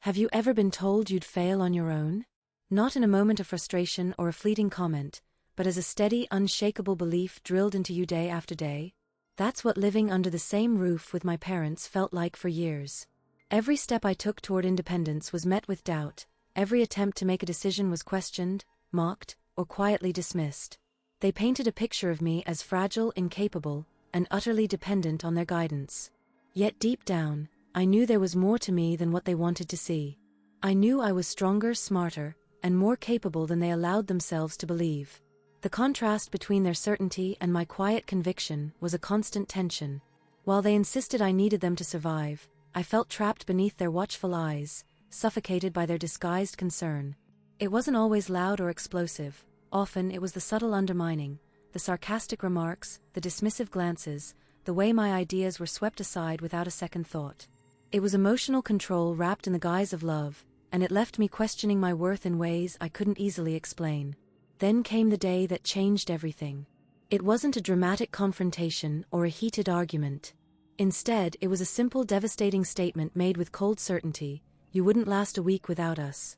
Have you ever been told you'd fail on your own? Not in a moment of frustration or a fleeting comment, but as a steady, unshakable belief drilled into you day after day? That's what living under the same roof with my parents felt like for years. Every step I took toward independence was met with doubt. Every attempt to make a decision was questioned, mocked, or quietly dismissed. They painted a picture of me as fragile, incapable, and utterly dependent on their guidance. Yet deep down, I knew there was more to me than what they wanted to see. I knew I was stronger, smarter, and more capable than they allowed themselves to believe. The contrast between their certainty and my quiet conviction was a constant tension. While they insisted I needed them to survive, I felt trapped beneath their watchful eyes, suffocated by their disguised concern. It wasn't always loud or explosive. Often it was the subtle undermining, the sarcastic remarks, the dismissive glances, the way my ideas were swept aside without a second thought. It was emotional control wrapped in the guise of love, and it left me questioning my worth in ways I couldn't easily explain. Then came the day that changed everything. It wasn't a dramatic confrontation or a heated argument. Instead, it was a simple, devastating statement made with cold certainty: "You wouldn't last a week without us."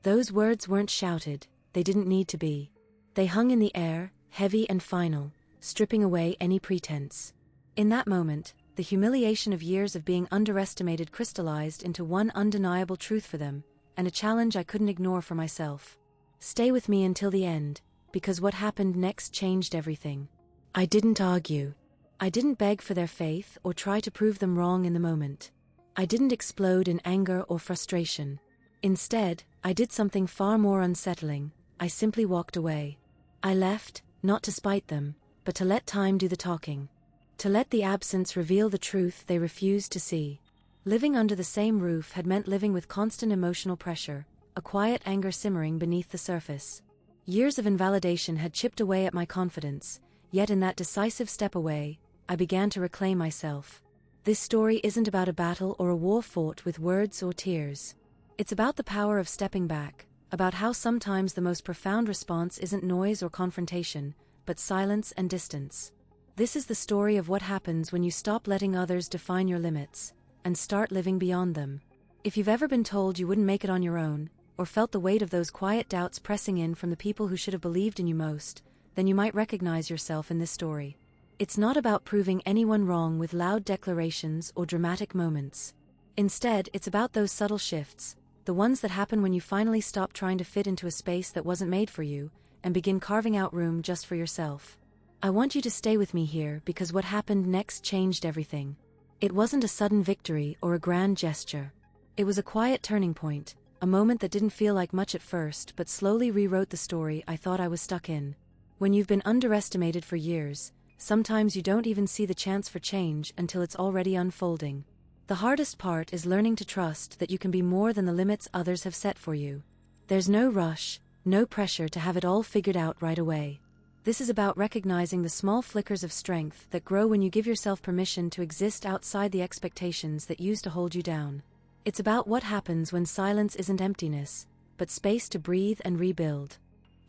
Those words weren't shouted, they didn't need to be. They hung in the air, heavy and final, stripping away any pretense. In that moment, the humiliation of years of being underestimated crystallized into one undeniable truth for them, and a challenge I couldn't ignore for myself. Stay with me until the end, because what happened next changed everything. I didn't argue. I didn't beg for their faith or try to prove them wrong in the moment. I didn't explode in anger or frustration. Instead, I did something far more unsettling. I simply walked away. I left, not to spite them, but to let time do the talking. To let the absence reveal the truth they refused to see. Living under the same roof had meant living with constant emotional pressure, a quiet anger simmering beneath the surface. Years of invalidation had chipped away at my confidence, yet in that decisive step away, I began to reclaim myself. This story isn't about a battle or a war fought with words or tears. It's about the power of stepping back, about how sometimes the most profound response isn't noise or confrontation, but silence and distance. This is the story of what happens when you stop letting others define your limits, and start living beyond them. If you've ever been told you wouldn't make it on your own, or felt the weight of those quiet doubts pressing in from the people who should have believed in you most, then you might recognize yourself in this story. It's not about proving anyone wrong with loud declarations or dramatic moments. Instead, it's about those subtle shifts, the ones that happen when you finally stop trying to fit into a space that wasn't made for you, and begin carving out room just for yourself. I want you to stay with me here because what happened next changed everything. It wasn't a sudden victory or a grand gesture. It was a quiet turning point, a moment that didn't feel like much at first but slowly rewrote the story I thought I was stuck in. When you've been underestimated for years, sometimes you don't even see the chance for change until it's already unfolding. The hardest part is learning to trust that you can be more than the limits others have set for you. There's no rush, no pressure to have it all figured out right away. This is about recognizing the small flickers of strength that grow when you give yourself permission to exist outside the expectations that used to hold you down. It's about what happens when silence isn't emptiness, but space to breathe and rebuild.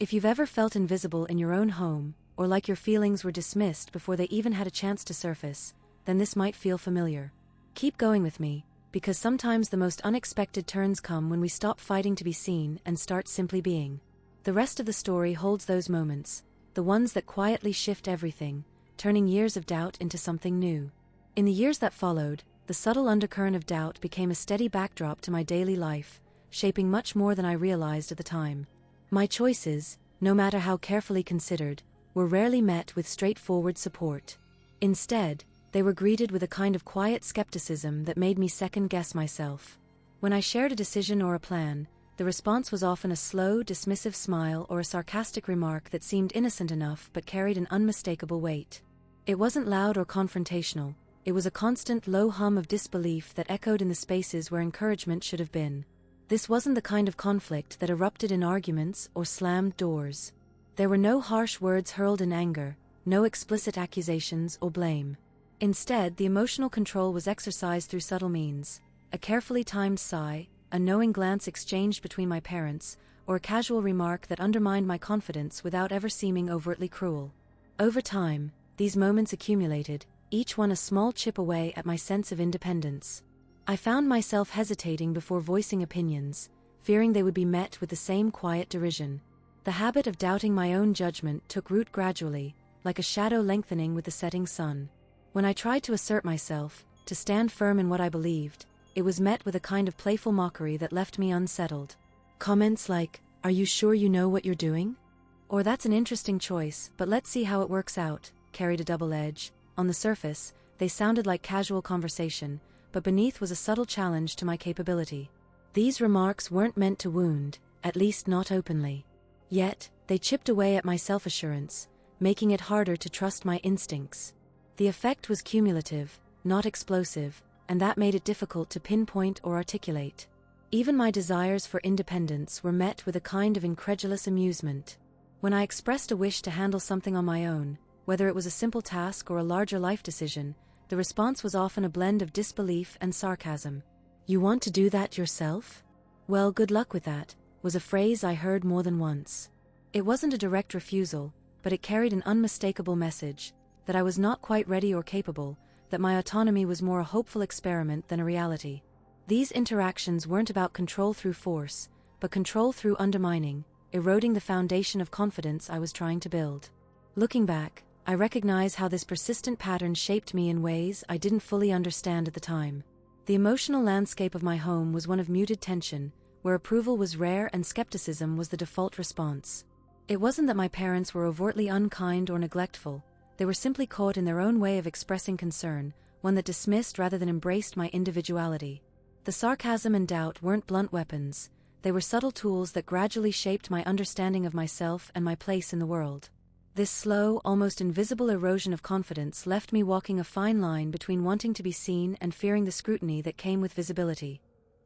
If you've ever felt invisible in your own home, or like your feelings were dismissed before they even had a chance to surface, then this might feel familiar. Keep going with me, because sometimes the most unexpected turns come when we stop fighting to be seen and start simply being. The rest of the story holds those moments, the ones that quietly shift everything, turning years of doubt into something new. In the years that followed, the subtle undercurrent of doubt became a steady backdrop to my daily life, shaping much more than I realized at the time. My choices, no matter how carefully considered, were rarely met with straightforward support. Instead, they were greeted with a kind of quiet skepticism that made me second-guess myself. When I shared a decision or a plan, the response was often a slow, dismissive smile or a sarcastic remark that seemed innocent enough but carried an unmistakable weight. It wasn't loud or confrontational, it was a constant low hum of disbelief that echoed in the spaces where encouragement should have been. This wasn't the kind of conflict that erupted in arguments or slammed doors. There were no harsh words hurled in anger, no explicit accusations or blame. Instead, the emotional control was exercised through subtle means: a carefully timed sigh, a knowing glance exchanged between my parents, or a casual remark that undermined my confidence without ever seeming overtly cruel. Over time, these moments accumulated, each one a small chip away at my sense of independence. I found myself hesitating before voicing opinions, fearing they would be met with the same quiet derision. The habit of doubting my own judgment took root gradually, like a shadow lengthening with the setting sun. When I tried to assert myself, to stand firm in what I believed, it was met with a kind of playful mockery that left me unsettled. Comments like, "Are you sure you know what you're doing?" Or "That's an interesting choice, but let's see how it works out," carried a double edge. On the surface, they sounded like casual conversation, but beneath was a subtle challenge to my capability. These remarks weren't meant to wound, at least not openly. Yet, they chipped away at my self-assurance, making it harder to trust my instincts. The effect was cumulative, not explosive, and that made it difficult to pinpoint or articulate. Even my desires for independence were met with a kind of incredulous amusement. When I expressed a wish to handle something on my own, whether it was a simple task or a larger life decision, the response was often a blend of disbelief and sarcasm. "You want to do that yourself? Well, good luck with that," was a phrase I heard more than once. It wasn't a direct refusal, but it carried an unmistakable message, that I was not quite ready or capable, that my autonomy was more a hopeful experiment than a reality. These interactions weren't about control through force, but control through undermining, eroding the foundation of confidence I was trying to build. Looking back, I recognize how this persistent pattern shaped me in ways I didn't fully understand at the time. The emotional landscape of my home was one of muted tension, where approval was rare and skepticism was the default response. It wasn't that my parents were overtly unkind or neglectful, they were simply caught in their own way of expressing concern, one that dismissed rather than embraced my individuality. The sarcasm and doubt weren't blunt weapons, they were subtle tools that gradually shaped my understanding of myself and my place in the world. This slow, almost invisible erosion of confidence left me walking a fine line between wanting to be seen and fearing the scrutiny that came with visibility.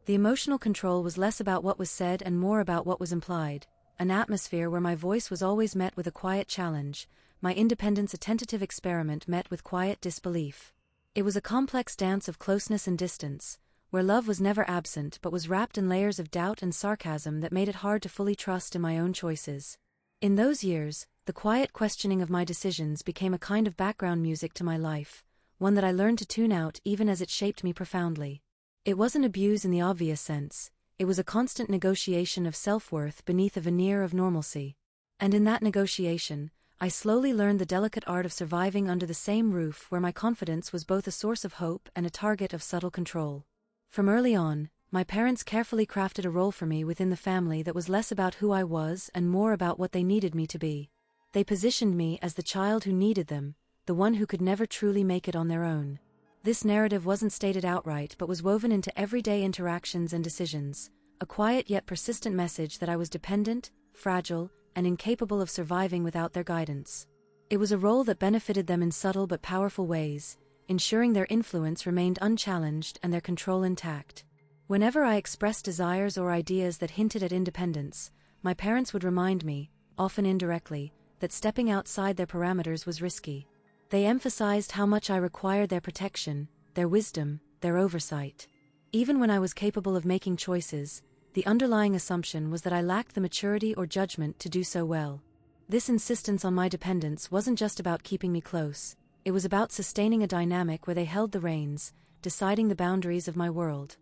The emotional control was less about what was said and more about what was implied, an atmosphere where my voice was always met with a quiet challenge, my independence a tentative experiment met with quiet disbelief. It was a complex dance of closeness and distance, where love was never absent but was wrapped in layers of doubt and sarcasm that made it hard to fully trust in my own choices. In those years, the quiet questioning of my decisions became a kind of background music to my life, one that I learned to tune out even as it shaped me profoundly. It wasn't abuse in the obvious sense, it was a constant negotiation of self-worth beneath a veneer of normalcy. And in that negotiation, I slowly learned the delicate art of surviving under the same roof where my confidence was both a source of hope and a target of subtle control. From early on, my parents carefully crafted a role for me within the family that was less about who I was and more about what they needed me to be. They positioned me as the child who needed them, the one who could never truly make it on their own. This narrative wasn't stated outright but was woven into everyday interactions and decisions, a quiet yet persistent message that I was dependent, fragile, and incapable of surviving without their guidance. It was a role that benefited them in subtle but powerful ways, ensuring their influence remained unchallenged and their control intact. Whenever I expressed desires or ideas that hinted at independence, my parents would remind me, often indirectly, that stepping outside their parameters was risky. They emphasized how much I required their protection, their wisdom, their oversight. Even when I was capable of making choices, the underlying assumption was that I lacked the maturity or judgment to do so well. This insistence on my dependence wasn't just about keeping me close, it was about sustaining a dynamic where they held the reins, deciding the boundaries of my world.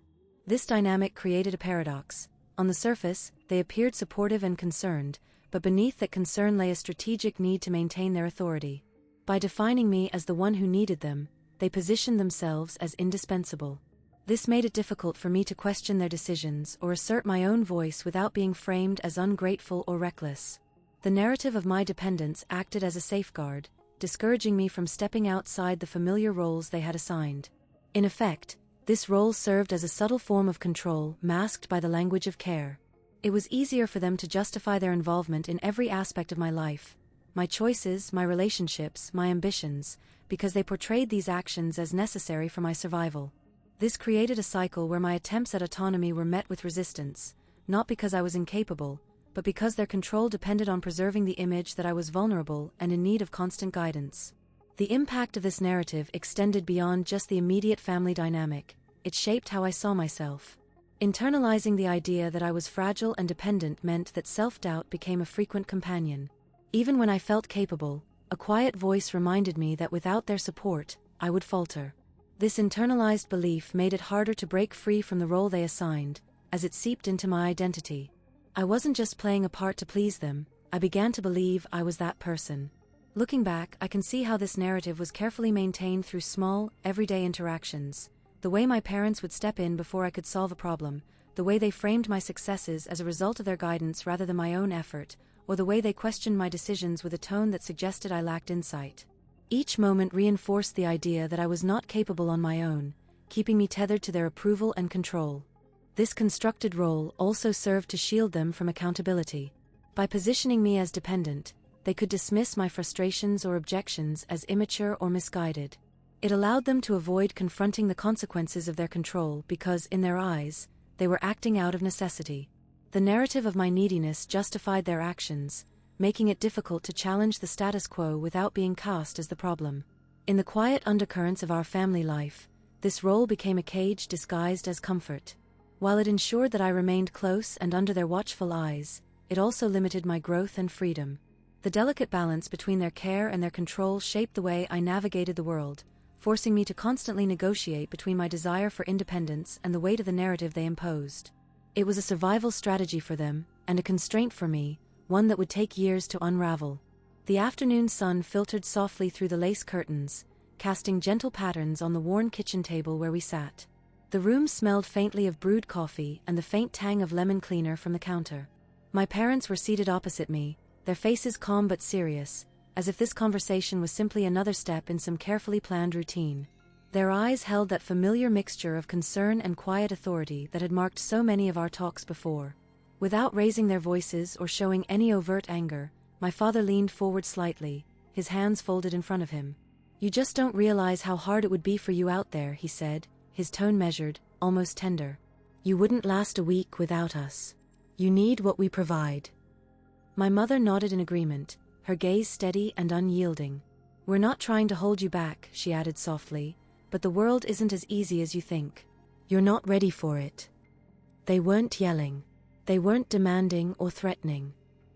This dynamic created a paradox. On the surface, they appeared supportive and concerned, but beneath that concern lay a strategic need to maintain their authority. By defining me as the one who needed them, they positioned themselves as indispensable. This made it difficult for me to question their decisions or assert my own voice without being framed as ungrateful or reckless. The narrative of my dependence acted as a safeguard, discouraging me from stepping outside the familiar roles they had assigned. In effect, this role served as a subtle form of control masked by the language of care. It was easier for them to justify their involvement in every aspect of my life, my choices, my relationships, my ambitions, because they portrayed these actions as necessary for my survival. This created a cycle where my attempts at autonomy were met with resistance, not because I was incapable, but because their control depended on preserving the image that I was vulnerable and in need of constant guidance. The impact of this narrative extended beyond just the immediate family dynamic. It shaped how I saw myself. Internalizing the idea that I was fragile and dependent meant that self-doubt became a frequent companion. Even when I felt capable, a quiet voice reminded me that without their support, I would falter. This internalized belief made it harder to break free from the role they assigned, as it seeped into my identity. I wasn't just playing a part to please them, I began to believe I was that person. Looking back, I can see how this narrative was carefully maintained through small, everyday interactions. The way my parents would step in before I could solve a problem, the way they framed my successes as a result of their guidance rather than my own effort, or the way they questioned my decisions with a tone that suggested I lacked insight. Each moment reinforced the idea that I was not capable on my own, keeping me tethered to their approval and control. This constructed role also served to shield them from accountability. By positioning me as dependent, they could dismiss my frustrations or objections as immature or misguided. It allowed them to avoid confronting the consequences of their control because, in their eyes, they were acting out of necessity. The narrative of my neediness justified their actions, making it difficult to challenge the status quo without being cast as the problem. In the quiet undercurrents of our family life, this role became a cage disguised as comfort. While it ensured that I remained close and under their watchful eyes, it also limited my growth and freedom. The delicate balance between their care and their control shaped the way I navigated the world, forcing me to constantly negotiate between my desire for independence and the weight of the narrative they imposed. It was a survival strategy for them, and a constraint for me, one that would take years to unravel. The afternoon sun filtered softly through the lace curtains, casting gentle patterns on the worn kitchen table where we sat. The room smelled faintly of brewed coffee and the faint tang of lemon cleaner from the counter. My parents were seated opposite me, their faces calm but serious, as if this conversation was simply another step in some carefully planned routine. Their eyes held that familiar mixture of concern and quiet authority that had marked so many of our talks before. Without raising their voices or showing any overt anger, my father leaned forward slightly, his hands folded in front of him. "You just don't realize how hard it would be for you out there," he said, his tone measured, almost tender. "You wouldn't last a week without us. You need what we provide." My mother nodded in agreement, her gaze steady and unyielding. "We're not trying to hold you back," she added softly, "but the world isn't as easy as you think. You're not ready for it." They weren't yelling. They weren't demanding or threatening.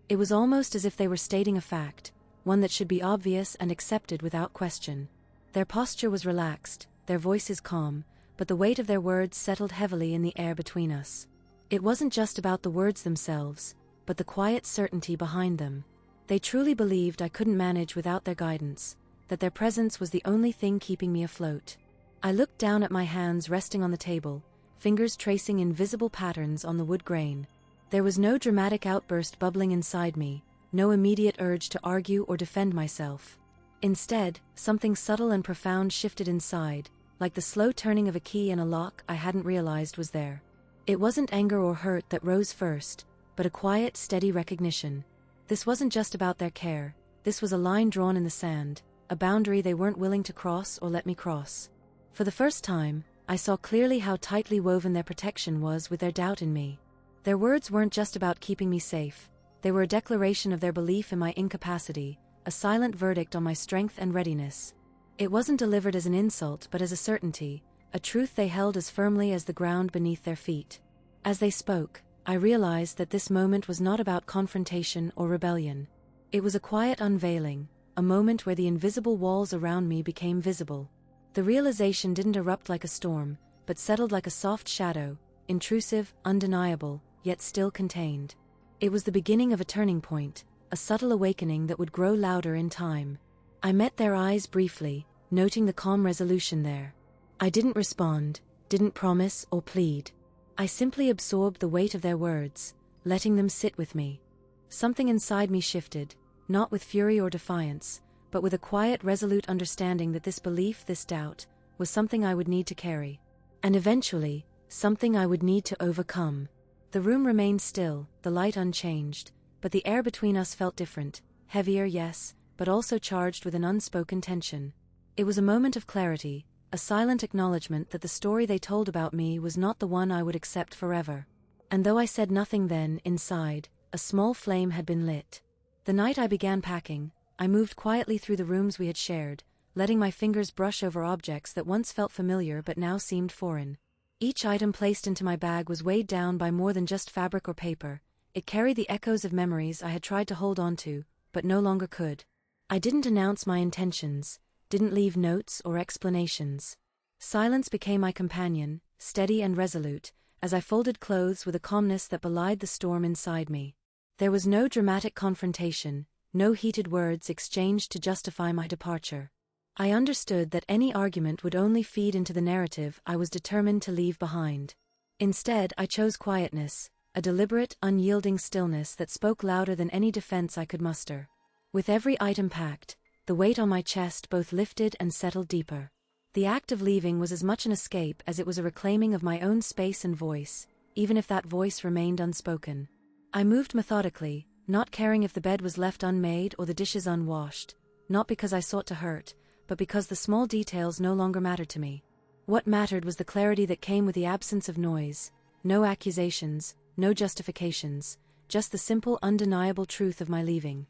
It was almost as if they were stating a fact, one that should be obvious and accepted without question. Their posture was relaxed, their voices calm, but the weight of their words settled heavily in the air between us. It wasn't just about the words themselves, but the quiet certainty behind them. They truly believed I couldn't manage without their guidance, that their presence was the only thing keeping me afloat. I looked down at my hands resting on the table, fingers tracing invisible patterns on the wood grain. There was no dramatic outburst bubbling inside me, no immediate urge to argue or defend myself. Instead, something subtle and profound shifted inside, like the slow turning of a key in a lock I hadn't realized was there. It wasn't anger or hurt that rose first, but a quiet, steady recognition. This wasn't just about their care, this was a line drawn in the sand, a boundary they weren't willing to cross or let me cross. For the first time, I saw clearly how tightly woven their protection was with their doubt in me. Their words weren't just about keeping me safe, they were a declaration of their belief in my incapacity, a silent verdict on my strength and readiness. It wasn't delivered as an insult but as a certainty, a truth they held as firmly as the ground beneath their feet. As they spoke, I realized that this moment was not about confrontation or rebellion. It was a quiet unveiling, a moment where the invisible walls around me became visible. The realization didn't erupt like a storm, but settled like a soft shadow, intrusive, undeniable, yet still contained. It was the beginning of a turning point, a subtle awakening that would grow louder in time. I met their eyes briefly, noting the calm resolution there. I didn't respond, didn't promise or plead. I simply absorbed the weight of their words, letting them sit with me. Something inside me shifted, not with fury or defiance, but with a quiet, resolute understanding that this belief, this doubt, was something I would need to carry. And eventually, something I would need to overcome. The room remained still, the light unchanged, but the air between us felt different, heavier, yes, but also charged with an unspoken tension. It was a moment of clarity, a silent acknowledgement that the story they told about me was not the one I would accept forever. And though I said nothing then, inside, a small flame had been lit. The night I began packing, I moved quietly through the rooms we had shared, letting my fingers brush over objects that once felt familiar but now seemed foreign. Each item placed into my bag was weighed down by more than just fabric or paper. It carried the echoes of memories I had tried to hold on to, but no longer could. I didn't announce my intentions, didn't leave notes or explanations. Silence became my companion, steady and resolute, as I folded clothes with a calmness that belied the storm inside me. There was no dramatic confrontation, no heated words exchanged to justify my departure. I understood that any argument would only feed into the narrative I was determined to leave behind. Instead, I chose quietness, a deliberate, unyielding stillness that spoke louder than any defense I could muster. With every item packed, the weight on my chest both lifted and settled deeper. The act of leaving was as much an escape as it was a reclaiming of my own space and voice, even if that voice remained unspoken. I moved methodically, not caring if the bed was left unmade or the dishes unwashed, not because I sought to hurt, but because the small details no longer mattered to me. What mattered was the clarity that came with the absence of noise, no accusations, no justifications, just the simple, undeniable truth of my leaving.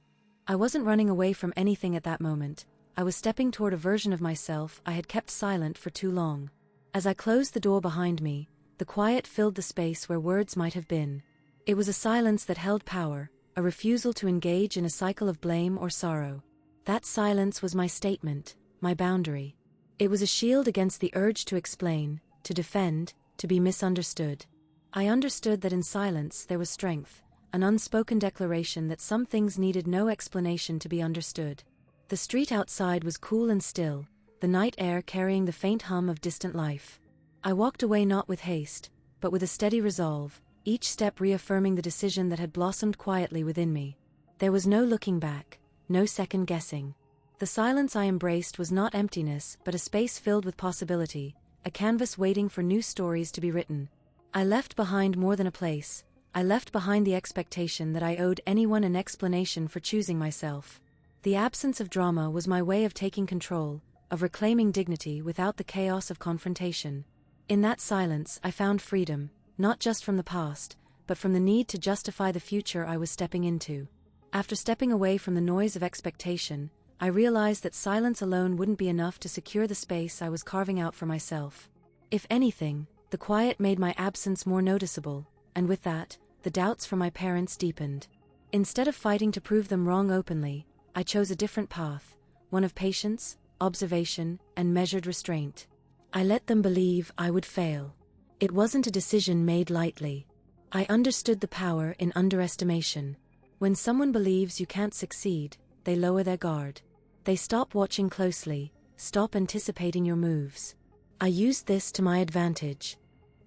I wasn't running away from anything at that moment. I was stepping toward a version of myself I had kept silent for too long. As I closed the door behind me, the quiet filled the space where words might have been. It was a silence that held power, a refusal to engage in a cycle of blame or sorrow. That silence was my statement, my boundary. It was a shield against the urge to explain, to defend, to be misunderstood. I understood that in silence there was strength, an unspoken declaration that some things needed no explanation to be understood. The street outside was cool and still, the night air carrying the faint hum of distant life. I walked away not with haste, but with a steady resolve, each step reaffirming the decision that had blossomed quietly within me. There was no looking back, no second guessing. The silence I embraced was not emptiness but a space filled with possibility, a canvas waiting for new stories to be written. I left behind more than a place. I left behind the expectation that I owed anyone an explanation for choosing myself. The absence of drama was my way of taking control, of reclaiming dignity without the chaos of confrontation. In that silence I found freedom, not just from the past, but from the need to justify the future I was stepping into. After stepping away from the noise of expectation, I realized that silence alone wouldn't be enough to secure the space I was carving out for myself. If anything, the quiet made my absence more noticeable, and with that, the doubts from my parents deepened. Instead of fighting to prove them wrong openly, I chose a different path, one of patience, observation, and measured restraint. I let them believe I would fail. It wasn't a decision made lightly. I understood the power in underestimation. When someone believes you can't succeed, they lower their guard. They stop watching closely, stop anticipating your moves. I used this to my advantage.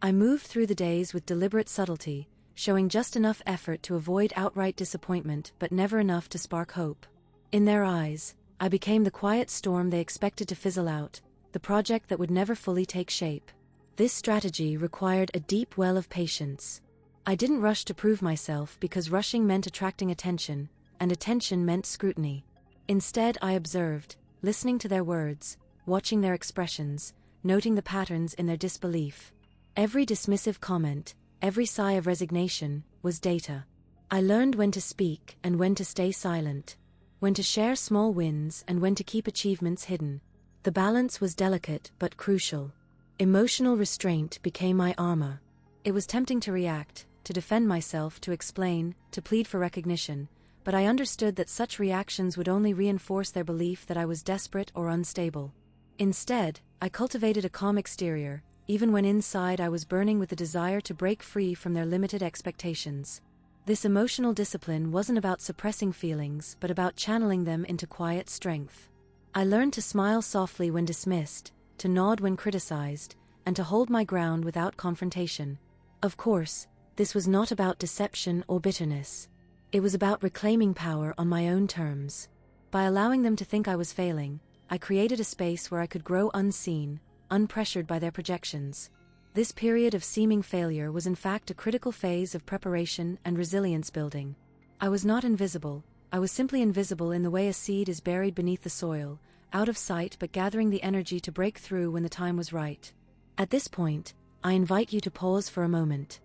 I moved through the days with deliberate subtlety, showing just enough effort to avoid outright disappointment but never enough to spark hope. In their eyes, I became the quiet storm they expected to fizzle out, the project that would never fully take shape. This strategy required a deep well of patience. I didn't rush to prove myself because rushing meant attracting attention, and attention meant scrutiny. Instead, I observed, listening to their words, watching their expressions, noting the patterns in their disbelief. Every dismissive comment, every sigh of resignation, was data. I learned when to speak and when to stay silent, when to share small wins and when to keep achievements hidden. The balance was delicate but crucial. Emotional restraint became my armor. It was tempting to react, to defend myself, to explain, to plead for recognition, but I understood that such reactions would only reinforce their belief that I was desperate or unstable. Instead, I cultivated a calm exterior, even when inside I was burning with the desire to break free from their limited expectations. This emotional discipline wasn't about suppressing feelings but about channeling them into quiet strength. I learned to smile softly when dismissed, to nod when criticized, and to hold my ground without confrontation. Of course, this was not about deception or bitterness. It was about reclaiming power on my own terms. By allowing them to think I was failing, I created a space where I could grow unseen, unpressured by their projections. This period of seeming failure was in fact a critical phase of preparation and resilience building. I was not invisible, I was simply invisible in the way a seed is buried beneath the soil, out of sight but gathering the energy to break through when the time was right. At this point, I invite you to pause for a moment.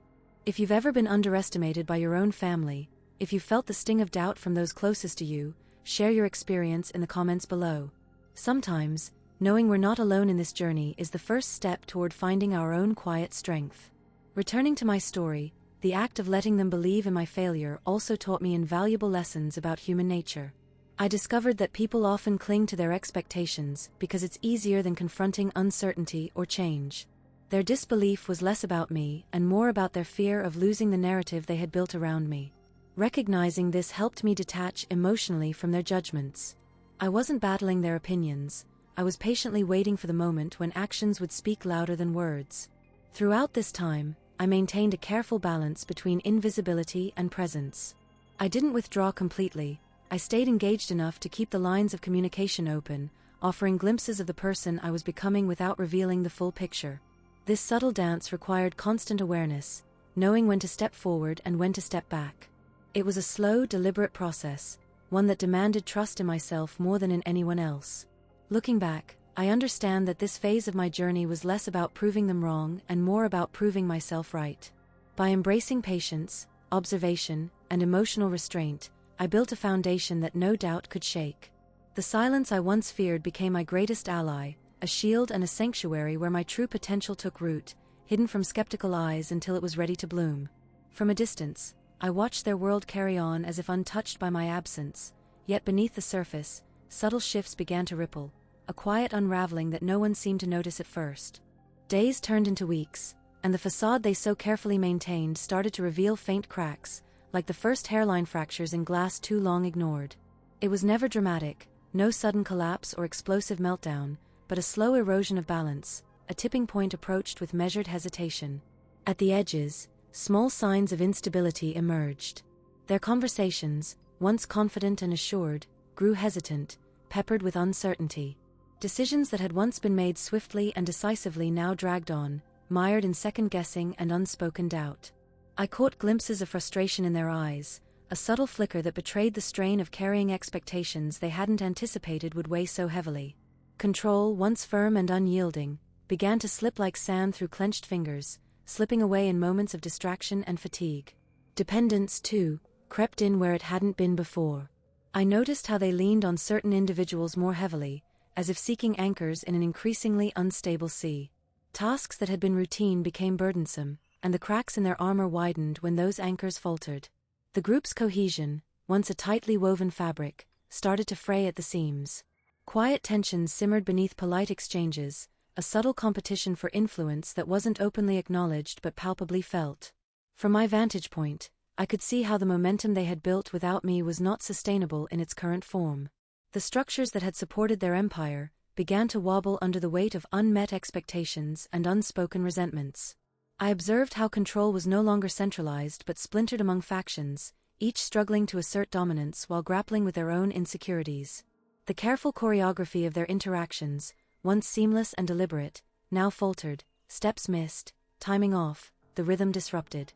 If you've ever been underestimated by your own family, if you felt the sting of doubt from those closest to you, share your experience in the comments below. Sometimes, knowing we're not alone in this journey is the first step toward finding our own quiet strength. Returning to my story, the act of letting them believe in my failure also taught me invaluable lessons about human nature. I discovered that people often cling to their expectations because it's easier than confronting uncertainty or change. Their disbelief was less about me and more about their fear of losing the narrative they had built around me. Recognizing this helped me detach emotionally from their judgments. I wasn't battling their opinions, I was patiently waiting for the moment when actions would speak louder than words. Throughout this time, I maintained a careful balance between invisibility and presence. I didn't withdraw completely, I stayed engaged enough to keep the lines of communication open, offering glimpses of the person I was becoming without revealing the full picture. This subtle dance required constant awareness, knowing when to step forward and when to step back. It was a slow, deliberate process, one that demanded trust in myself more than in anyone else. Looking back, I understand that this phase of my journey was less about proving them wrong and more about proving myself right. By embracing patience, observation, and emotional restraint, I built a foundation that no doubt could shake. The silence I once feared became my greatest ally, a shield and a sanctuary where my true potential took root, hidden from skeptical eyes until it was ready to bloom. From a distance, I watched their world carry on as if untouched by my absence, yet beneath the surface, subtle shifts began to ripple, a quiet unraveling that no one seemed to notice at first. Days turned into weeks, and the facade they so carefully maintained started to reveal faint cracks, like the first hairline fractures in glass too long ignored. It was never dramatic, no sudden collapse or explosive meltdown, but a slow erosion of balance, a tipping point approached with measured hesitation. At the edges, small signs of instability emerged. Their conversations, once confident and assured, grew hesitant, peppered with uncertainty. Decisions that had once been made swiftly and decisively now dragged on, mired in second-guessing and unspoken doubt. I caught glimpses of frustration in their eyes, a subtle flicker that betrayed the strain of carrying expectations they hadn't anticipated would weigh so heavily. Control, once firm and unyielding, began to slip like sand through clenched fingers, slipping away in moments of distraction and fatigue. Dependence, too, crept in where it hadn't been before. I noticed how they leaned on certain individuals more heavily, as if seeking anchors in an increasingly unstable sea. Tasks that had been routine became burdensome, and the cracks in their armor widened when those anchors faltered. The group's cohesion, once a tightly woven fabric, started to fray at the seams. Quiet tensions simmered beneath polite exchanges, a subtle competition for influence that wasn't openly acknowledged but palpably felt. From my vantage point, I could see how the momentum they had built without me was not sustainable in its current form. The structures that had supported their empire began to wobble under the weight of unmet expectations and unspoken resentments. I observed how control was no longer centralized but splintered among factions, each struggling to assert dominance while grappling with their own insecurities. The careful choreography of their interactions, once seamless and deliberate, now faltered, steps missed, timing off, the rhythm disrupted.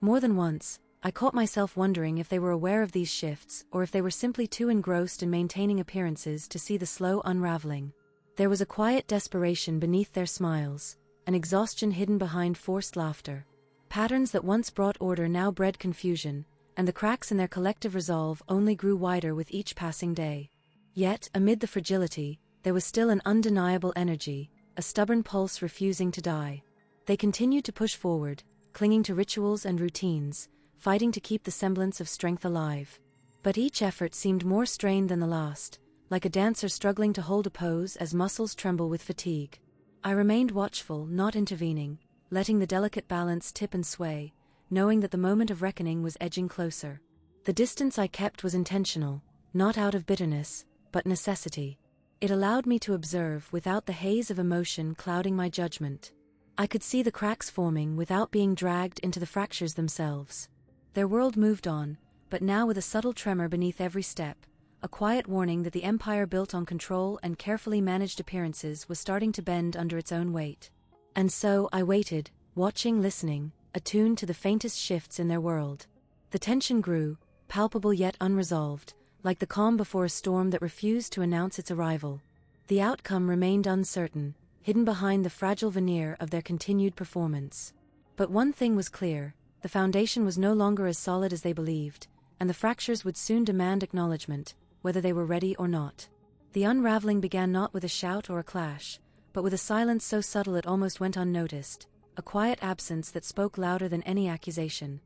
More than once, I caught myself wondering if they were aware of these shifts or if they were simply too engrossed in maintaining appearances to see the slow unraveling. There was a quiet desperation beneath their smiles, an exhaustion hidden behind forced laughter. Patterns that once brought order now bred confusion, and the cracks in their collective resolve only grew wider with each passing day. Yet, amid the fragility, there was still an undeniable energy, a stubborn pulse refusing to die. They continued to push forward, clinging to rituals and routines, fighting to keep the semblance of strength alive. But each effort seemed more strained than the last, like a dancer struggling to hold a pose as muscles tremble with fatigue. I remained watchful, not intervening, letting the delicate balance tip and sway, knowing that the moment of reckoning was edging closer. The distance I kept was intentional, not out of bitterness, but necessity. It allowed me to observe without the haze of emotion clouding my judgment. I could see the cracks forming without being dragged into the fractures themselves. Their world moved on, but now with a subtle tremor beneath every step, a quiet warning that the empire built on control and carefully managed appearances was starting to bend under its own weight. And so I waited, watching, listening, attuned to the faintest shifts in their world. The tension grew, palpable yet unresolved, like the calm before a storm that refused to announce its arrival. The outcome remained uncertain, hidden behind the fragile veneer of their continued performance. But one thing was clear, the foundation was no longer as solid as they believed, and the fractures would soon demand acknowledgement, whether they were ready or not. The unraveling began not with a shout or a clash, but with a silence so subtle it almost went unnoticed, a quiet absence that spoke louder than any accusation.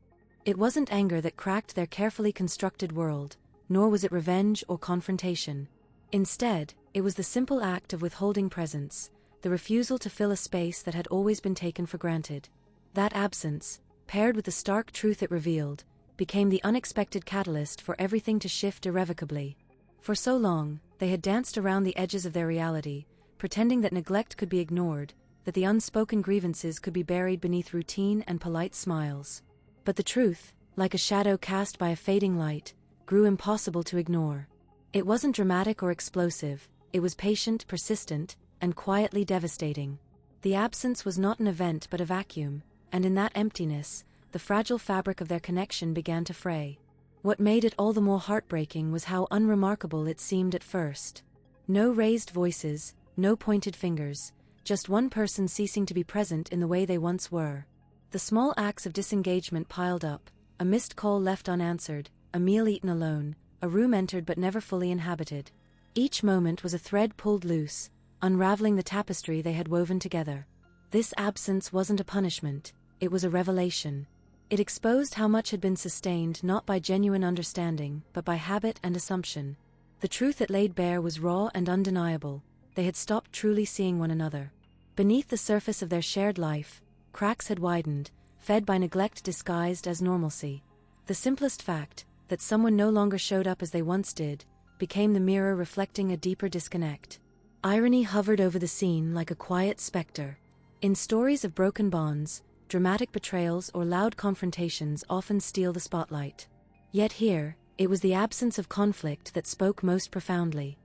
It wasn't anger that cracked their carefully constructed world, nor was it revenge or confrontation. Instead, it was the simple act of withholding presence, the refusal to fill a space that had always been taken for granted. That absence, paired with the stark truth it revealed, became the unexpected catalyst for everything to shift irrevocably. For so long, they had danced around the edges of their reality, pretending that neglect could be ignored, that the unspoken grievances could be buried beneath routine and polite smiles. But the truth, like a shadow cast by a fading light, grew impossible to ignore. It wasn't dramatic or explosive, it was patient, persistent, and quietly devastating. The absence was not an event but a vacuum, and in that emptiness, the fragile fabric of their connection began to fray. What made it all the more heartbreaking was how unremarkable it seemed at first. No raised voices, no pointed fingers, just one person ceasing to be present in the way they once were. The small acts of disengagement piled up, a missed call left unanswered, a meal eaten alone, a room entered but never fully inhabited. Each moment was a thread pulled loose, unraveling the tapestry they had woven together. This absence wasn't a punishment, it was a revelation. It exposed how much had been sustained not by genuine understanding, but by habit and assumption. The truth it laid bare was raw and undeniable. They had stopped truly seeing one another. Beneath the surface of their shared life, cracks had widened, fed by neglect disguised as normalcy. The simplest fact, that someone no longer showed up as they once did, became the mirror reflecting a deeper disconnect. Irony hovered over the scene like a quiet specter. In stories of broken bonds, dramatic betrayals or loud confrontations often steal the spotlight. Yet here, it was the absence of conflict that spoke most profoundly.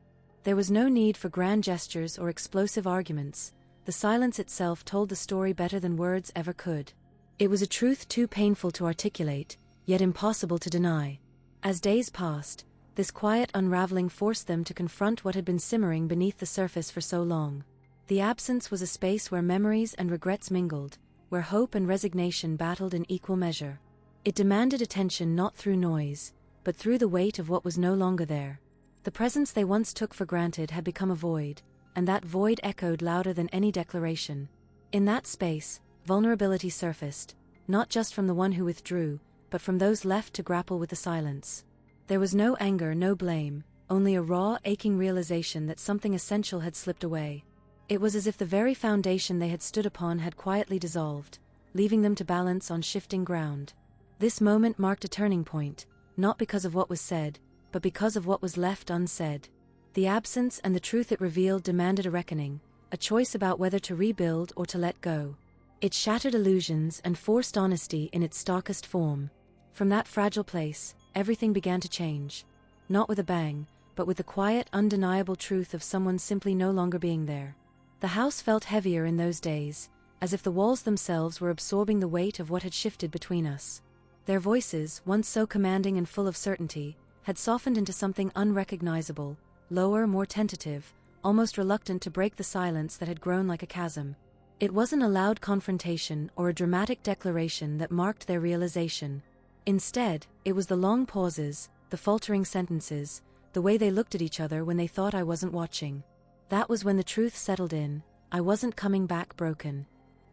There was no need for grand gestures or explosive arguments. The silence itself told the story better than words ever could. It was a truth too painful to articulate, yet impossible to deny. As days passed, this quiet unraveling forced them to confront what had been simmering beneath the surface for so long. The absence was a space where memories and regrets mingled, where hope and resignation battled in equal measure. It demanded attention not through noise, but through the weight of what was no longer there. The presence they once took for granted had become a void, and that void echoed louder than any declaration. In that space, vulnerability surfaced, not just from the one who withdrew, but from those left to grapple with the silence. There was no anger, no blame, only a raw, aching realization that something essential had slipped away. It was as if the very foundation they had stood upon had quietly dissolved, leaving them to balance on shifting ground. This moment marked a turning point, not because of what was said, but because of what was left unsaid. The absence and the truth it revealed demanded a reckoning, a choice about whether to rebuild or to let go. It shattered illusions and forced honesty in its starkest form. From that fragile place, everything began to change. Not with a bang, but with the quiet, undeniable truth of someone simply no longer being there. The house felt heavier in those days, as if the walls themselves were absorbing the weight of what had shifted between us. Their voices, once so commanding and full of certainty, had softened into something unrecognizable, lower, more tentative, almost reluctant to break the silence that had grown like a chasm. It wasn't a loud confrontation or a dramatic declaration that marked their realization. Instead, it was the long pauses, the faltering sentences, the way they looked at each other when they thought I wasn't watching. That was when the truth settled in. I wasn't coming back broken.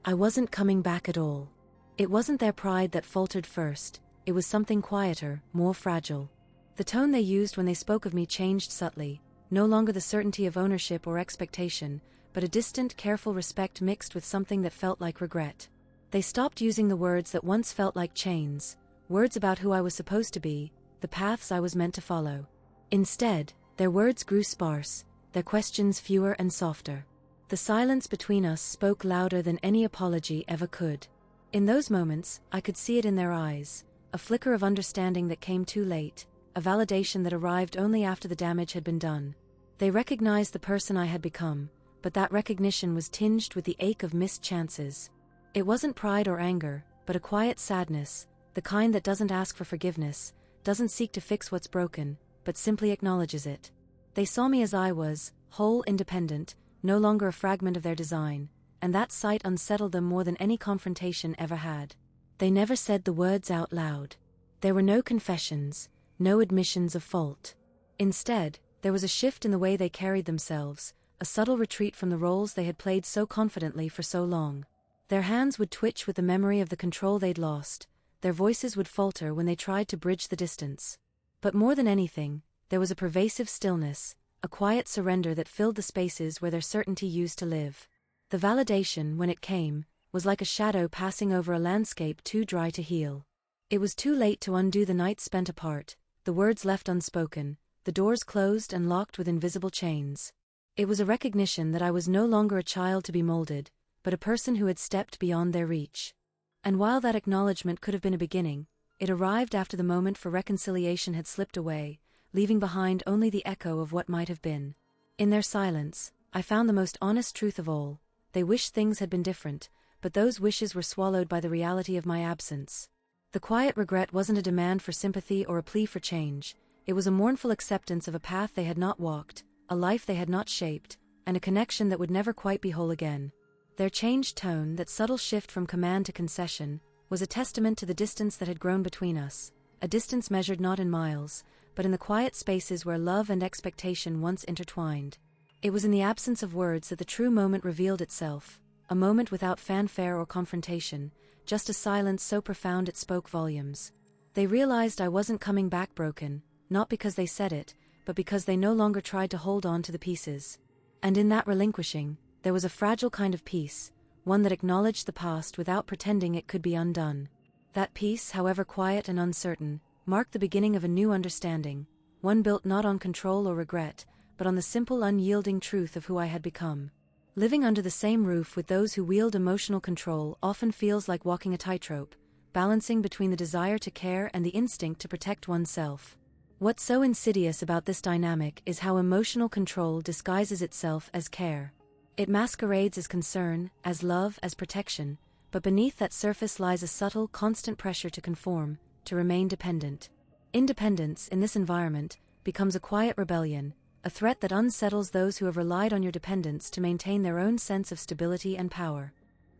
I wasn't coming back at all. It wasn't their pride that faltered first, it was something quieter, more fragile. The tone they used when they spoke of me changed subtly, no longer the certainty of ownership or expectation, but a distant, careful respect mixed with something that felt like regret. They stopped using the words that once felt like chains, words about who I was supposed to be, the paths I was meant to follow. Instead, their words grew sparse, their questions fewer and softer. The silence between us spoke louder than any apology ever could. In those moments, I could see it in their eyes, a flicker of understanding that came too late, a validation that arrived only after the damage had been done. They recognized the person I had become, but that recognition was tinged with the ache of missed chances. It wasn't pride or anger, but a quiet sadness, the kind that doesn't ask for forgiveness, doesn't seek to fix what's broken, but simply acknowledges it. They saw me as I was, whole, independent, no longer a fragment of their design, and that sight unsettled them more than any confrontation ever had. They never said the words out loud. There were no confessions, no admissions of fault. Instead, there was a shift in the way they carried themselves, a subtle retreat from the roles they had played so confidently for so long. Their hands would twitch with the memory of the control they'd lost, their voices would falter when they tried to bridge the distance. But more than anything, there was a pervasive stillness, a quiet surrender that filled the spaces where their certainty used to live. The validation, when it came, was like a shadow passing over a landscape too dry to heal. It was too late to undo the nights spent apart, the words left unspoken, the doors closed and locked with invisible chains. It was a recognition that I was no longer a child to be molded, but a person who had stepped beyond their reach. And while that acknowledgement could have been a beginning, it arrived after the moment for reconciliation had slipped away, leaving behind only the echo of what might have been. In their silence, I found the most honest truth of all. They wished things had been different, but those wishes were swallowed by the reality of my absence. The quiet regret wasn't a demand for sympathy or a plea for change. It was a mournful acceptance of a path they had not walked, a life they had not shaped, and a connection that would never quite be whole again. Their changed tone, that subtle shift from command to concession, was a testament to the distance that had grown between us, a distance measured not in miles, but in the quiet spaces where love and expectation once intertwined. It was in the absence of words that the true moment revealed itself, a moment without fanfare or confrontation, just a silence so profound it spoke volumes. They realized I wasn't coming back broken, not because they said it, but because they no longer tried to hold on to the pieces. And in that relinquishing, there was a fragile kind of peace, one that acknowledged the past without pretending it could be undone. That peace, however quiet and uncertain, marked the beginning of a new understanding, one built not on control or regret, but on the simple unyielding truth of who I had become. Living under the same roof with those who wield emotional control often feels like walking a tightrope, balancing between the desire to care and the instinct to protect oneself. What's so insidious about this dynamic is how emotional control disguises itself as care. It masquerades as concern, as love, as protection, but beneath that surface lies a subtle, constant pressure to conform, to remain dependent. Independence, in this environment, becomes a quiet rebellion, a threat that unsettles those who have relied on your dependence to maintain their own sense of stability and power.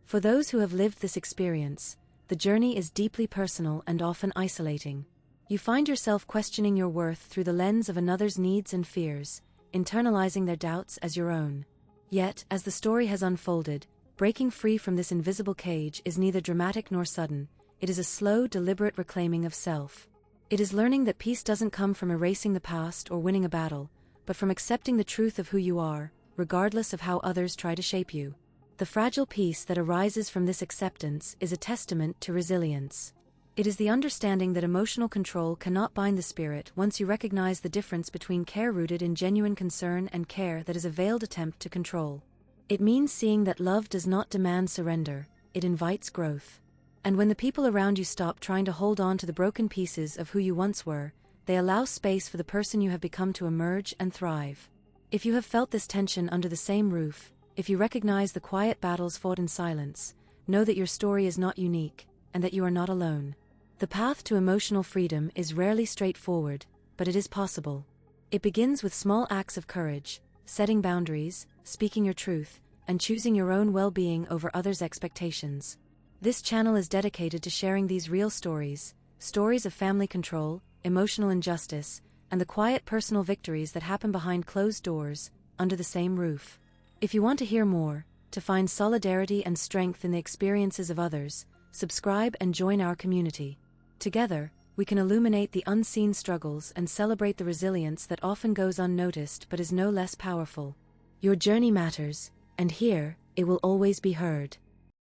For those who have lived this experience, the journey is deeply personal and often isolating. You find yourself questioning your worth through the lens of another's needs and fears, internalizing their doubts as your own. Yet, as the story has unfolded, breaking free from this invisible cage is neither dramatic nor sudden. It is a slow, deliberate reclaiming of self. It is learning that peace doesn't come from erasing the past or winning a battle, but from accepting the truth of who you are, regardless of how others try to shape you. The fragile peace that arises from this acceptance is a testament to resilience. It is the understanding that emotional control cannot bind the spirit once you recognize the difference between care rooted in genuine concern and care that is a veiled attempt to control. It means seeing that love does not demand surrender, it invites growth. And when the people around you stop trying to hold on to the broken pieces of who you once were, they allow space for the person you have become to emerge and thrive. If you have felt this tension under the same roof, if you recognize the quiet battles fought in silence, know that your story is not unique, and that you are not alone. The path to emotional freedom is rarely straightforward, but it is possible. It begins with small acts of courage, setting boundaries, speaking your truth, and choosing your own well-being over others' expectations. This channel is dedicated to sharing these real stories, stories of family control, emotional injustice, and the quiet personal victories that happen behind closed doors, under the same roof. If you want to hear more, to find solidarity and strength in the experiences of others, subscribe and join our community. Together, we can illuminate the unseen struggles and celebrate the resilience that often goes unnoticed but is no less powerful. Your journey matters, and here, it will always be heard.